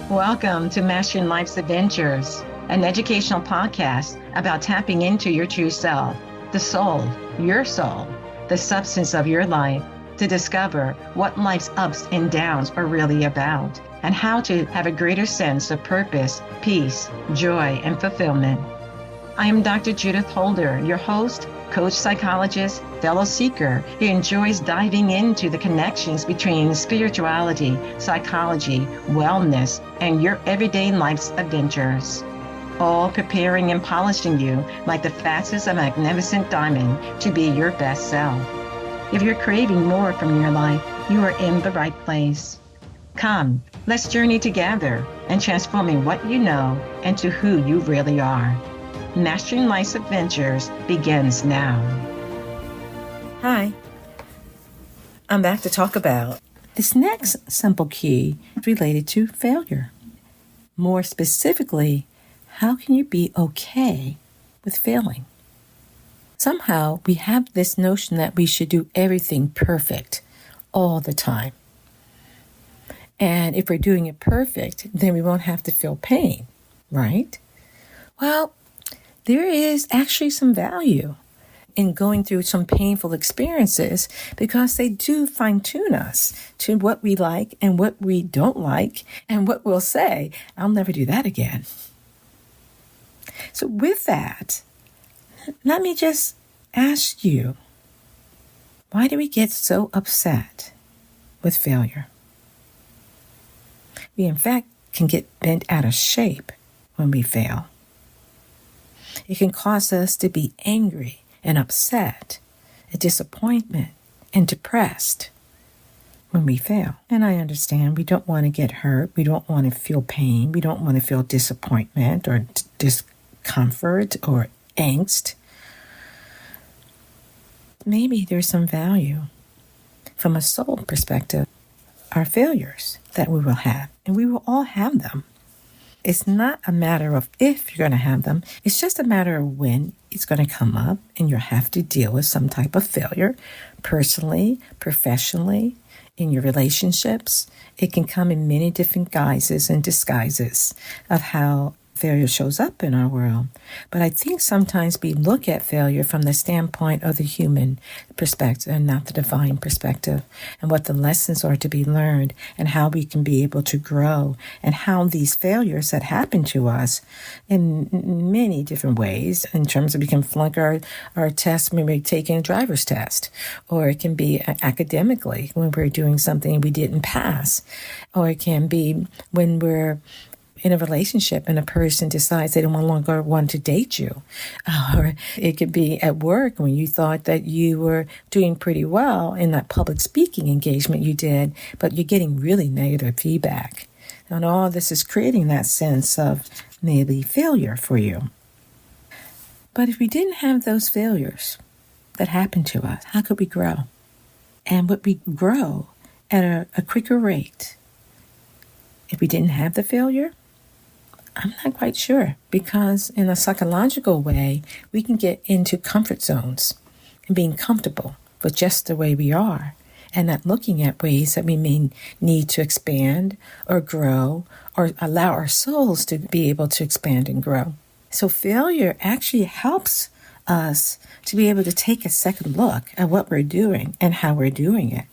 Welcome to Mastering Life's Adventures, an educational podcast about tapping into your true self, the soul, the substance of your life, to discover what life's ups and downs are really about, and how to have a greater sense of purpose, peace, joy, and fulfillment. I am Dr. Judith Holder, your host, coach, psychologist, fellow seeker who enjoys diving into the connections between spirituality, psychology, wellness, and your everyday life's adventures. All preparing and polishing you like the facets of a magnificent diamond to be your best self. If you're craving more from your life, you are in the right place. Come, let's journey together and transforming what you know into who you really are. Mastering Life's Adventures begins now. Hi, I'm back to talk about this next simple key related to failure. More specifically, how can you be okay with failing? Somehow we have this notion that we should do everything perfect all the time. And if we're doing it perfect, then we won't have to feel pain, right? Well, there is actually some value in going through some painful experiences because they do fine-tune us to what we like and what we don't like and what we'll say, I'll never do that again. So with that, let me just ask you, why do we get so upset with failure? We, in fact, can get bent out of shape when we fail. It can cause us to be angry and upset, and disappointment and depressed when we fail. And I understand we don't want to get hurt. We don't want to feel pain. We don't want to feel disappointment or discomfort or angst. Maybe there's some value from a soul perspective, our failures that we will have, and we will all have them. It's not a matter of if you're going to have them. It's just a matter of when it's going to come up and you'll have to deal with some type of failure, personally, professionally, in your relationships. It can come in many different guises and disguises of how failure shows up in our world. But I think sometimes we look at failure from the standpoint of the human perspective and not the divine perspective, and what the lessons are to be learned and how we can be able to grow, and how these failures that happen to us in many different ways, in terms of we can flunk our test when we're taking a driver's test, or it can be academically when we're doing something we didn't pass, or it can be when we're in a relationship and a person decides they no longer want to date you. Or it could be at work when you thought that you were doing pretty well in that public speaking engagement you did, but you're getting really negative feedback. And all this is creating that sense of maybe failure for you. But if we didn't have those failures that happened to us, how could we grow? And would we grow at a quicker rate if we didn't have the failure? I'm not quite sure, because in a psychological way, we can get into comfort zones and being comfortable with just the way we are and not looking at ways that we may need to expand or grow or allow our souls to be able to expand and grow. So failure actually helps us to be able to take a second look at what we're doing and how we're doing it.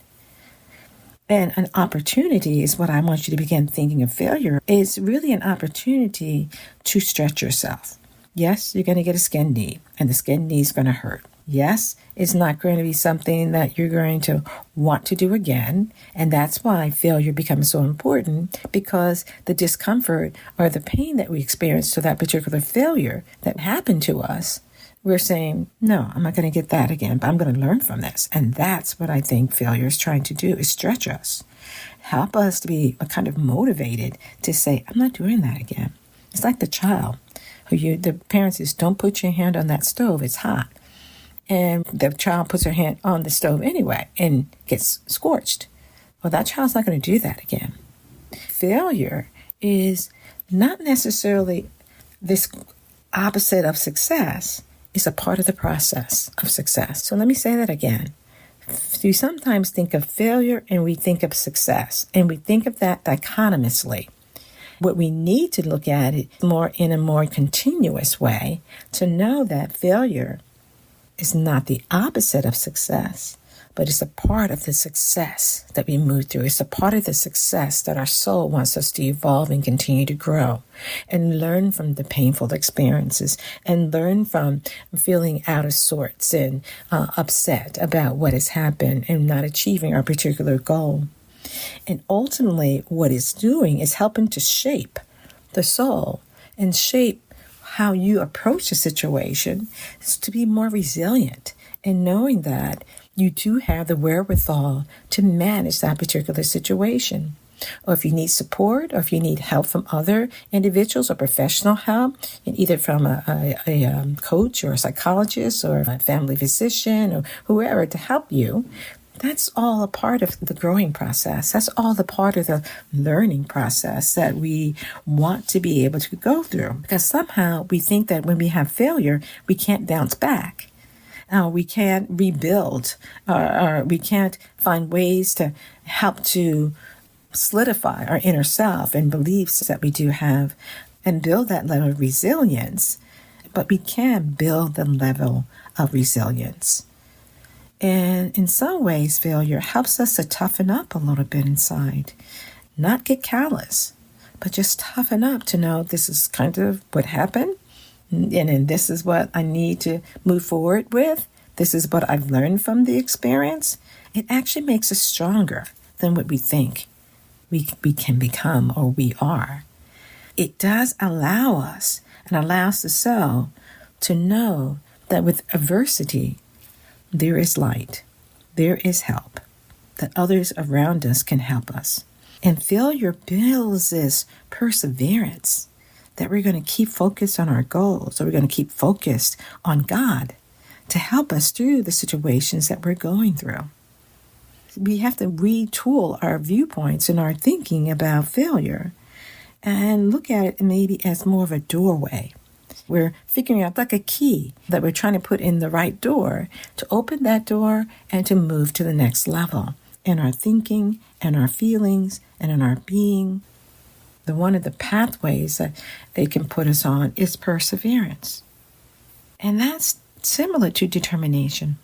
And an opportunity is what I want you to begin thinking of failure. It's really an opportunity to stretch yourself. Yes, you're going to get a skinned knee, and the skinned knee is going to hurt. Yes, it's not going to be something that you're going to want to do again. And that's why failure becomes so important, because the discomfort or the pain that we experience to that particular failure that happened to us, we're saying, no, I'm not going to get that again, but I'm going to learn from this. And that's what I think failure is trying to do, is stretch us, help us to be kind of motivated to say, I'm not doing that again. It's like the child who the parent says, don't put your hand on that stove, it's hot. And the child puts her hand on the stove anyway and gets scorched. Well, that child's not going to do that again. Failure is not necessarily this opposite of success. Is a part of the process of success. So let me say that again. We sometimes think of failure and we think of success, and we think of that dichotomously. What we need to look at it more in a more continuous way to know that failure is not the opposite of success, but it's a part of the success that we move through. It's a part of the success that our soul wants us to evolve and continue to grow and learn from the painful experiences and learn from feeling out of sorts and upset about what has happened and not achieving our particular goal. And ultimately, what it's doing is helping to shape the soul and shape how you approach a situation is to be more resilient and knowing that you do have the wherewithal to manage that particular situation. Or if you need support or if you need help from other individuals or professional help, and either from a coach or a psychologist or a family physician or whoever to help you, that's all a part of the growing process. That's all the part of the learning process that we want to be able to go through. Because somehow we think that when we have failure, we can't bounce back. We can't rebuild, or we can't find ways to help to solidify our inner self and beliefs that we do have and build that level of resilience. But we can build the level of resilience. And in some ways, failure helps us to toughen up a little bit inside. Not get callous, but just toughen up to know this is kind of what happened. And this is what I need to move forward with. This is what I've learned from the experience. It actually makes us stronger than what we think we can become or we are. It does allow us and allows the soul to know that with adversity, there is light, there is help, that others around us can help us. And failure builds this perseverance that we're going to keep focused on our goals, or we're going to keep focused on God to help us through the situations that we're going through. We have to retool our viewpoints and our thinking about failure and look at it maybe as more of a doorway. We're figuring out like a key that we're trying to put in the right door to open that door and to move to the next level in our thinking and our feelings and in our being. One of the pathways that they can put us on is perseverance. And that's similar to determination.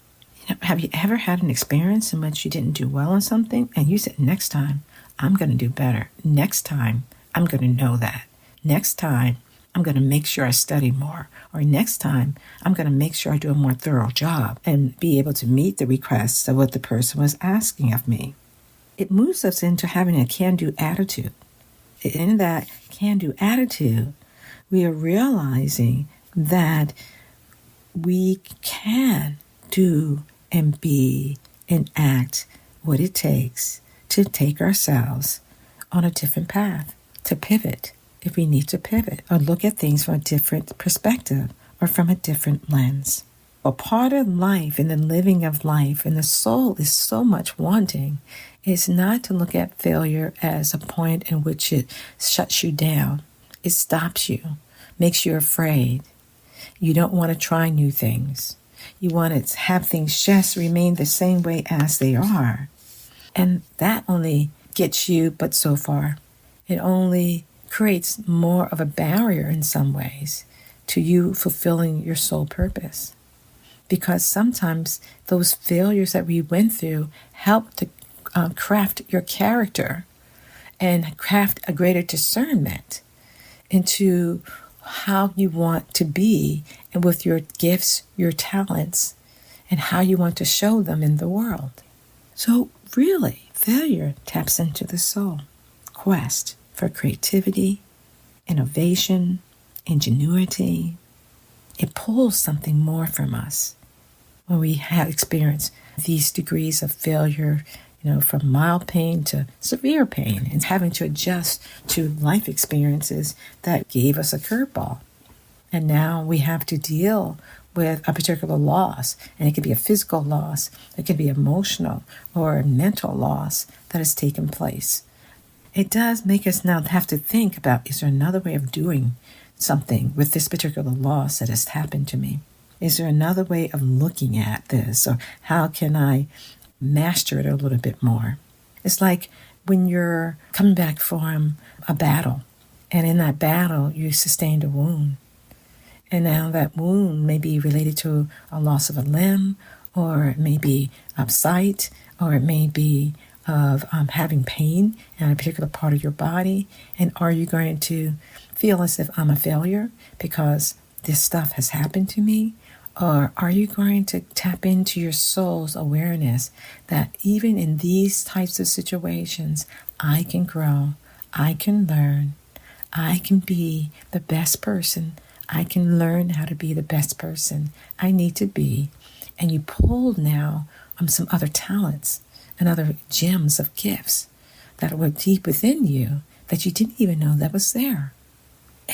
Have you ever had an experience in which you didn't do well on something and you said, next time, I'm going to do better. Next time, I'm going to know that. Next time, I'm going to make sure I study more. Or next time, I'm going to make sure I do a more thorough job and be able to meet the requests of what the person was asking of me. It moves us into having a can-do attitude. In that can-do attitude, we are realizing that we can do and be and act what it takes to take ourselves on a different path, to pivot if we need to pivot, or look at things from a different perspective or from a different lens. A part of life and the living of life, and the soul is so much wanting, is not to look at failure as a point in which it shuts you down. It stops you, makes you afraid. You don't want to try new things. You want to have things just remain the same way as they are. And that only gets you but so far. It only creates more of a barrier in some ways to you fulfilling your soul purpose. Because sometimes those failures that we went through help to craft your character and craft a greater discernment into how you want to be and with your gifts, your talents, and how you want to show them in the world. So really, failure taps into the soul quest for creativity, innovation, ingenuity. It pulls something more from us when we have experienced these degrees of failure, from mild pain to severe pain, and having to adjust to life experiences that gave us a curveball. And now we have to deal with a particular loss, and it could be a physical loss, it could be emotional or a mental loss that has taken place. It does make us now have to think about, is there another way of doing something with this particular loss that has happened to me? Is there another way of looking at this? Or how can I master it a little bit more? It's like when you're coming back from a battle And in that battle, you sustained a wound. And now that wound may be related to a loss of a limb, or it may be of sight, or it may be of having pain in a particular part of your body. And are you going to feel as if I'm a failure because this stuff has happened to me? Or are you going to tap into your soul's awareness that even in these types of situations, I can grow, I can learn, I can be the best person, I can learn how to be the best person I need to be. And you pulled now some other talents and other gems of gifts that were deep within you that you didn't even know that was there.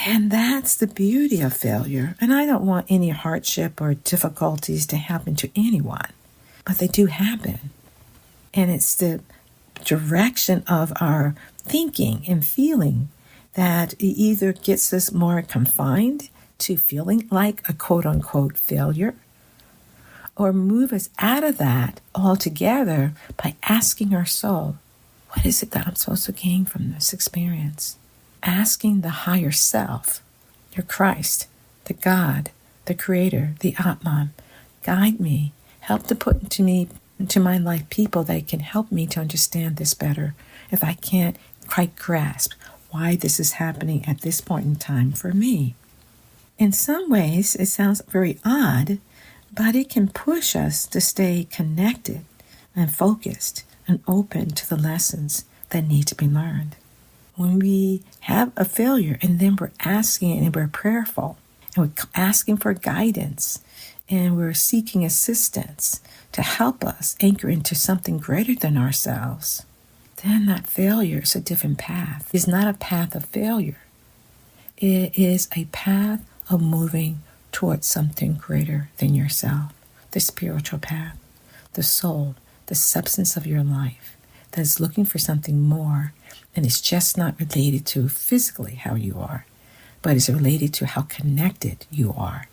And that's the beauty of failure. And I don't want any hardship or difficulties to happen to anyone, but they do happen. And it's the direction of our thinking and feeling that it either gets us more confined to feeling like a quote-unquote failure, or move us out of that altogether by asking our soul, what is it that I'm supposed to gain from this experience? Asking the higher self, your Christ, the God, the Creator, the Atman, guide me, help to put into my life people that can help me to understand this better if I can't quite grasp why this is happening at this point in time for me. In some ways, it sounds very odd, but it can push us to stay connected and focused and open to the lessons that need to be learned. When we have a failure and then we're asking and we're prayerful and we're asking for guidance and we're seeking assistance to help us anchor into something greater than ourselves, then that failure is a different path. It's not a path of failure. It is a path of moving towards something greater than yourself, the spiritual path, the soul, the substance of your life that is looking for something more, and it's just not related to physically how you are, but it's related to how connected you are,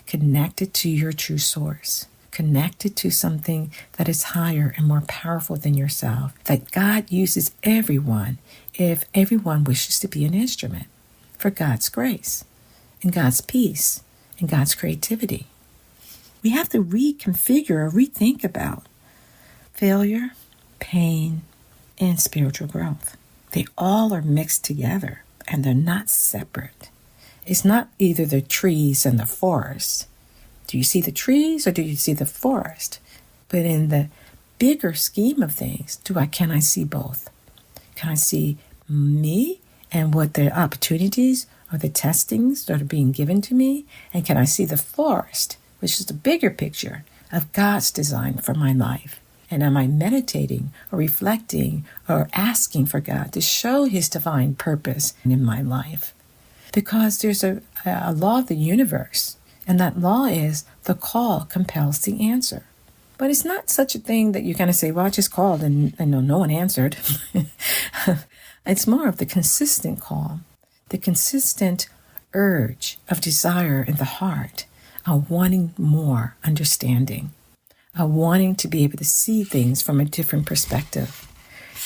connected to your true source, connected to something that is higher and more powerful than yourself, that God uses everyone if everyone wishes to be an instrument for God's grace and God's peace and God's creativity. We have to reconfigure or rethink about failure, pain, and spiritual growth. They all are mixed together and they're not separate. It's not either the trees and the forest. Do you see the trees or do you see the forest? But in the bigger scheme of things, can I see both? Can I see me and what the opportunities or the testings that are being given to me? And can I see the forest, which is the bigger picture of God's design for my life? And am I meditating or reflecting or asking for God to show his divine purpose in my life? Because there's a law of the universe, and that law is the call compels the answer. But it's not such a thing that you kind of say, well, I just called and no one answered. It's more of the consistent call, the consistent urge of desire in the heart, of wanting more understanding, of wanting to be able to see things from a different perspective.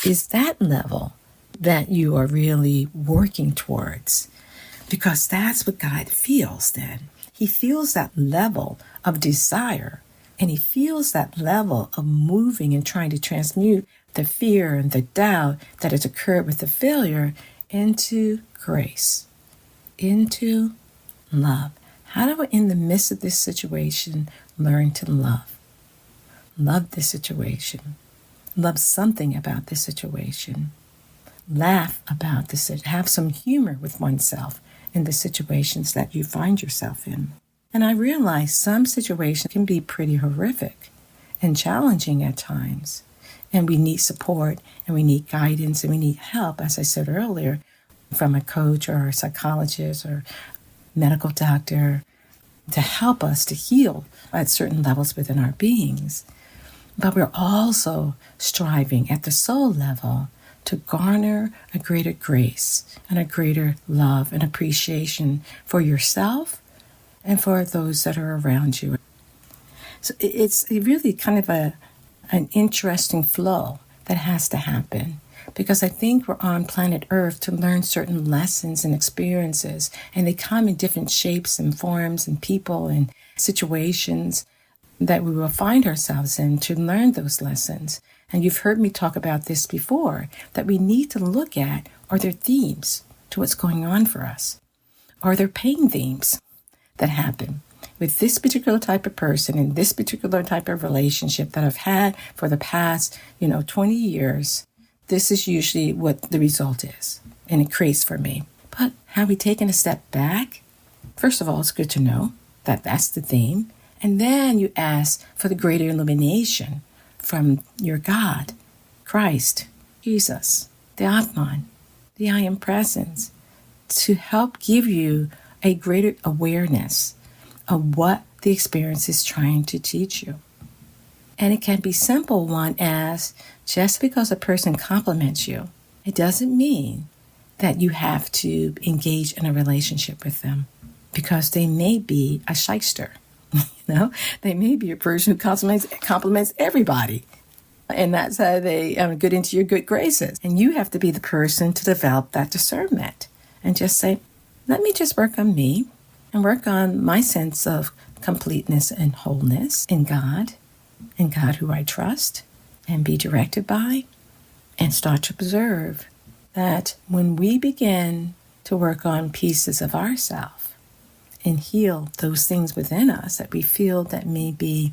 Is that level that you are really working towards? Because that's what God feels then. He feels that level of desire, and he feels that level of moving and trying to transmute the fear and the doubt that has occurred with the failure into grace, into love. How do I, in the midst of this situation, learn to love? Love this situation. Love something about this situation. Laugh about this. Have some humor with oneself in the situations that you find yourself in. And I realize some situations can be pretty horrific and challenging at times. And we need support and we need guidance and we need help, as I said earlier, from a coach or a psychologist or medical doctor to help us to heal at certain levels within our beings. But we're also striving at the soul level to garner a greater grace and a greater love and appreciation for yourself and for those that are around you. So it's really kind of an interesting flow that has to happen because I think we're on planet Earth to learn certain lessons and experiences, and they come in different shapes and forms and people and situations that we will find ourselves in to learn those lessons. And you've heard me talk about this before, that we need to look at, are there themes to what's going on for us? Are there pain themes that happen with this particular type of person in this particular type of relationship that I've had for the past, 20 years? This is usually what the result is, and it creates for me. But have we taken a step back? First of all, it's good to know that that's the theme. And then you ask for the greater illumination from your God, Christ, Jesus, the Atman, the I Am Presence, to help give you a greater awareness of what the experience is trying to teach you. And it can be simple one as just because a person compliments you, it doesn't mean that you have to engage in a relationship with them, because they may be a shyster. They may be a person who compliments everybody. And that's how they get into your good graces. And you have to be the person to develop that discernment and just say, let me just work on me and work on my sense of completeness and wholeness in God who I trust and be directed by, and start to observe that when we begin to work on pieces of ourselves and heal those things within us that we feel that may be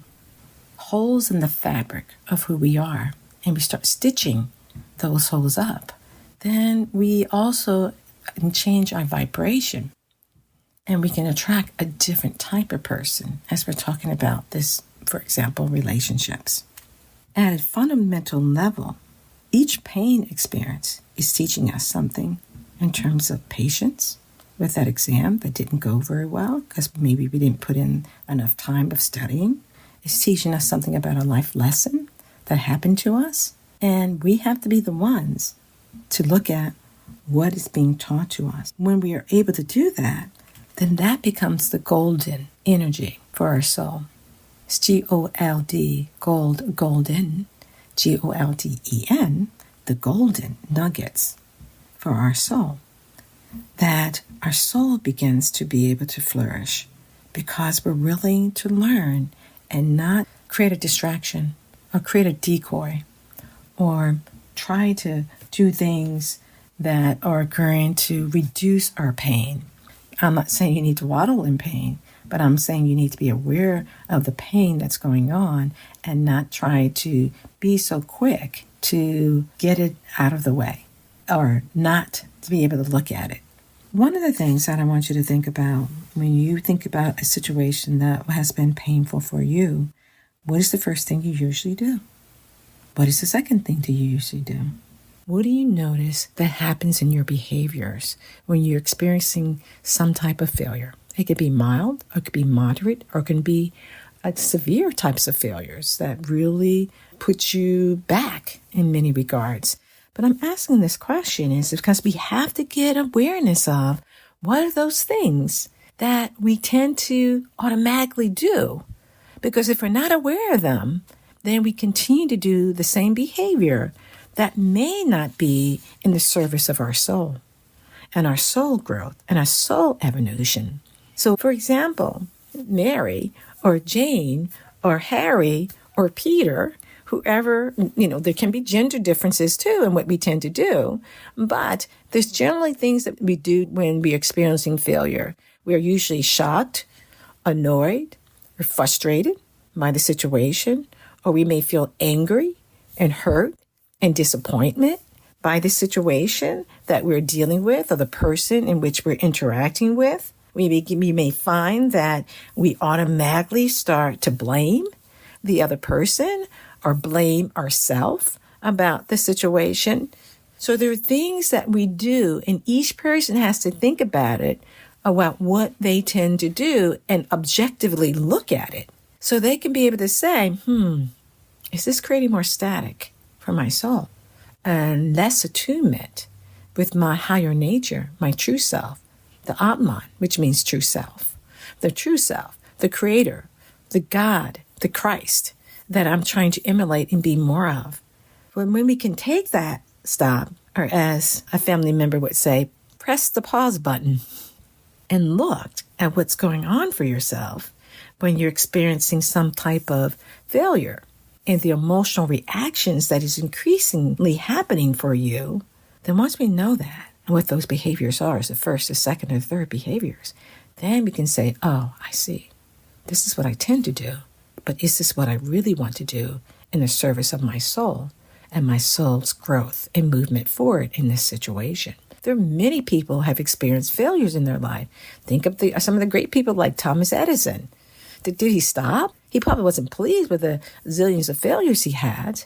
holes in the fabric of who we are, and we start stitching those holes up, then we also can change our vibration, and we can attract a different type of person, as we're talking about this, for example, relationships. At a fundamental level, each pain experience is teaching us something in terms of patience with that exam that didn't go very well because maybe we didn't put in enough time of studying. It's teaching us something about a life lesson that happened to us. And we have to be the ones to look at what is being taught to us. When we are able to do that, then that becomes the golden energy for our soul. It's G-O-L-D, gold, golden, G-O-L-D-E-N, the golden nuggets for our soul. That our soul begins to be able to flourish because we're willing to learn and not create a distraction or create a decoy or try to do things that are going to reduce our pain. I'm not saying you need to waddle in pain, but I'm saying you need to be aware of the pain that's going on and not try to be so quick to get it out of the way or not to be able to look at it. One of the things that I want you to think about when you think about a situation that has been painful for you, what is the first thing you usually do? What is the second thing that you usually do? What do you notice that happens in your behaviors when you're experiencing some type of failure? It could be mild, or it could be moderate, or it can be severe types of failures that really put you back in many regards. But I'm asking this question is because we have to get awareness of what are those things that we tend to automatically do. Because if we're not aware of them, then we continue to do the same behavior that may not be in the service of our soul and our soul growth and our soul evolution. So, for example, Mary or Jane or Harry or Peter, whoever, there can be gender differences too in what we tend to do, but there's generally things that we do when we're experiencing failure. We're usually shocked, annoyed, or frustrated by the situation, or we may feel angry and hurt and disappointment by the situation that we're dealing with or the person in which we're interacting with. We may find that we automatically start to blame the other person or blame ourselves about the situation. So there are things that we do, and each person has to think about it, about what they tend to do and objectively look at it. So they can be able to say, is this creating more static for my soul and less attunement with my higher nature, my true self, the Atman, which means true self, the creator, the God, the Christ that I'm trying to emulate and be more of. But when we can take that stop, or as a family member would say, press the pause button and look at what's going on for yourself when you're experiencing some type of failure and the emotional reactions that is increasingly happening for you, then once we know that and what those behaviors are, as the first, the second, or third behaviors, then we can say, oh, I see. This is what I tend to do, but is this what I really want to do in the service of my soul and my soul's growth and movement forward in this situation? There are many people who have experienced failures in their life. Think of some of the great people like Thomas Edison. Did he stop? He probably wasn't pleased with the zillions of failures he had,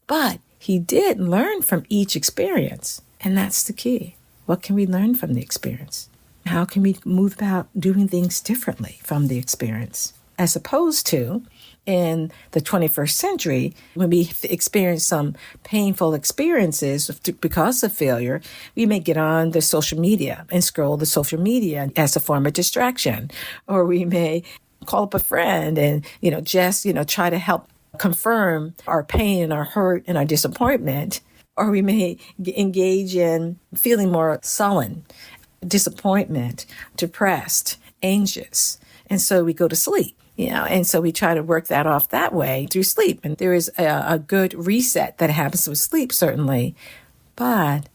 but he did learn from each experience. And that's the key. What can we learn from the experience? How can we move about doing things differently from the experience? As opposed to in the 21st century, when we experience some painful experiences because of failure, we may get on the social media and scroll the social media as a form of distraction. Or we may call up a friend and, just try to help confirm our pain and our hurt and our disappointment. Or we may engage in feeling more sullen, disappointment, depressed, anxious. And so we go to sleep, and so we try to work that off that way through sleep. And there is a good reset that happens with sleep, certainly. But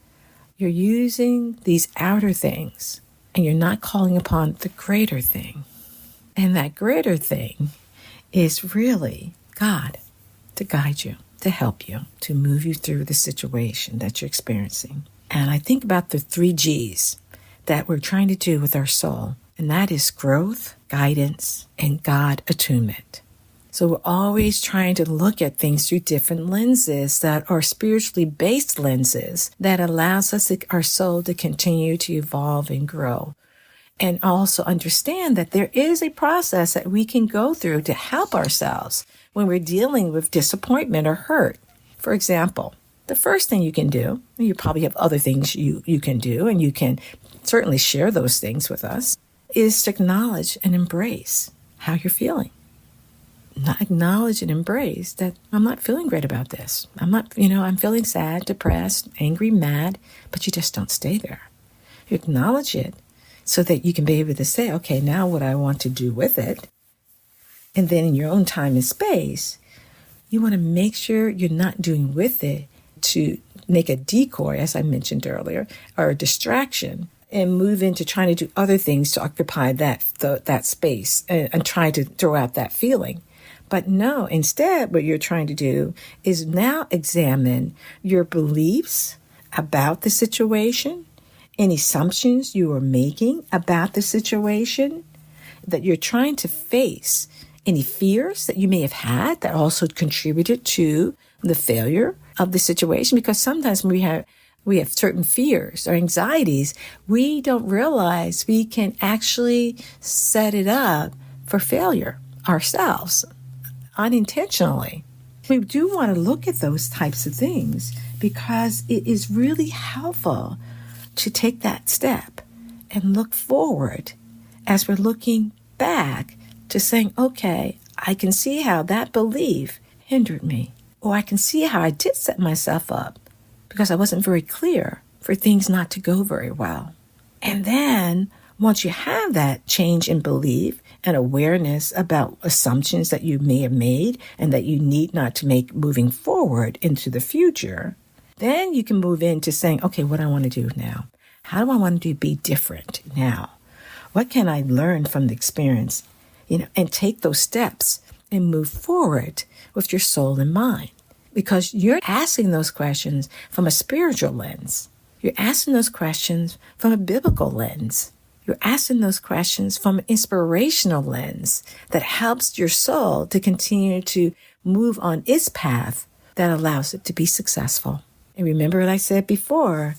you're using these outer things and you're not calling upon the greater thing. And that greater thing is really God to guide you, to help you, to move you through the situation that you're experiencing. And I think about the 3 G's that we're trying to do with our soul, and that is growth, guidance, and God attunement. So we're always trying to look at things through different lenses that are spiritually based lenses that allows our soul to continue to evolve and grow. And also understand that there is a process that we can go through to help ourselves when we're dealing with disappointment or hurt. For example, the first thing you can do, and you probably have other things you can do, and you can certainly share those things with us, is to acknowledge and embrace how you're feeling. Not acknowledge and embrace that I'm not feeling great about this. I'm feeling sad, depressed, angry, mad, but you just don't stay there. You acknowledge it so that you can be able to say, okay, now what I want to do with it. And then in your own time and space, you want to make sure you're not doing with it to make a decoy, as I mentioned earlier, or a distraction, and move into trying to do other things to occupy that space and try to throw out that feeling. But no, instead, what you're trying to do is now examine your beliefs about the situation, any assumptions you are making about the situation, that you're trying to face, any fears that you may have had that also contributed to the failure of the situation. Because sometimes when we have certain fears or anxieties, we don't realize we can actually set it up for failure ourselves unintentionally. We do want to look at those types of things because it is really helpful to take that step and look forward as we're looking back to saying, okay, I can see how that belief hindered me, or I can see how I did set myself up because I wasn't very clear for things not to go very well. And then once you have that change in belief and awareness about assumptions that you may have made and that you need not to make moving forward into the future, then you can move into saying, okay, what do I want to do now? How do I want to be different now? What can I learn from the experience? And take those steps and move forward with your soul and mind. Because you're asking those questions from a spiritual lens. You're asking those questions from a biblical lens. You're asking those questions from an inspirational lens that helps your soul to continue to move on its path that allows it to be successful. And remember what I said before,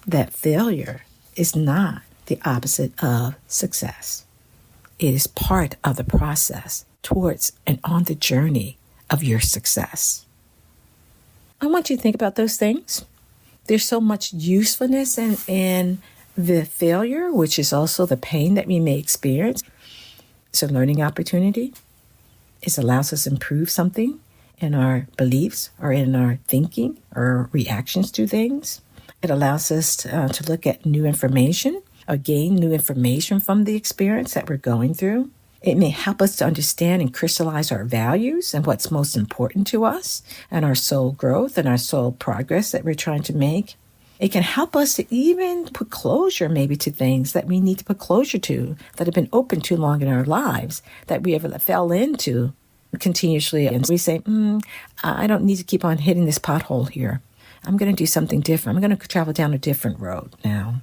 that failure is not the opposite of success. It is part of the process towards and on the journey of your success. I want you to think about those things. There's so much usefulness in the failure, which is also the pain that we may experience. It's a learning opportunity. It allows us to improve something in our beliefs or in our thinking or reactions to things. It allows us to look at new information or gain new information from the experience that we're going through. It may help us to understand and crystallize our values and what's most important to us and our soul growth and our soul progress that we're trying to make. It can help us to even put closure maybe to things that we need to put closure to that have been open too long in our lives that we ever fell into continuously. And we say, I don't need to keep on hitting this pothole here. I'm going to do something different. I'm going to travel down a different road now.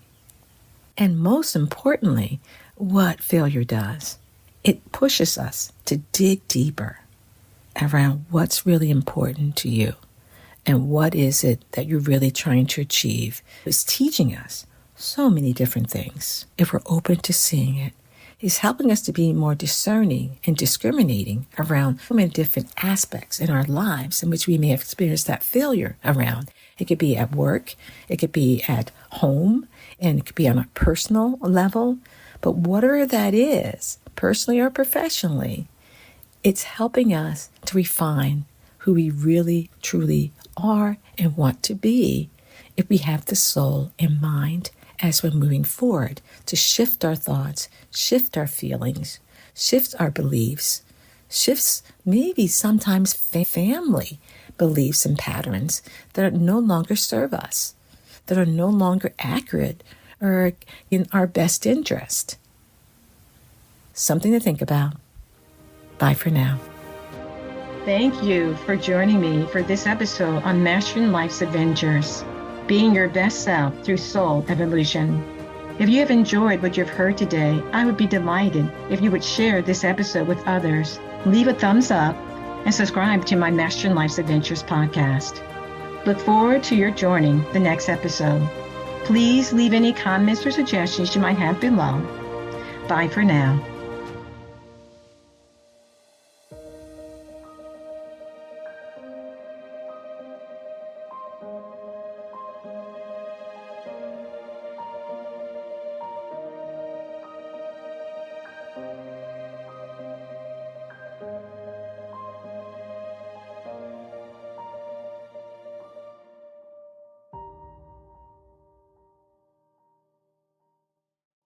And most importantly, what failure does, it pushes us to dig deeper around what's really important to you and what is it that you're really trying to achieve. It's teaching us so many different things. If we're open to seeing it, it's helping us to be more discerning and discriminating around so many different aspects in our lives in which we may have experienced that failure around. It could be at work, it could be at home, and it could be on a personal level. But whatever that is, personally or professionally, it's helping us to refine who we really, truly are and want to be if we have the soul in mind as we're moving forward to shift our thoughts, shift our feelings, shift our beliefs, shifts maybe sometimes family beliefs and patterns that no longer serve us, that are no longer accurate or in our best interest. Something to think about. Bye for now. Thank you for joining me for this episode on Mastering Life's Adventures, being your best self through soul evolution. If you have enjoyed what you've heard today, I would be delighted if you would share this episode with others, leave a thumbs up, and subscribe to my Mastering Life's Adventures podcast. Look forward to your joining the next episode. Please leave any comments or suggestions you might have below. Bye for now.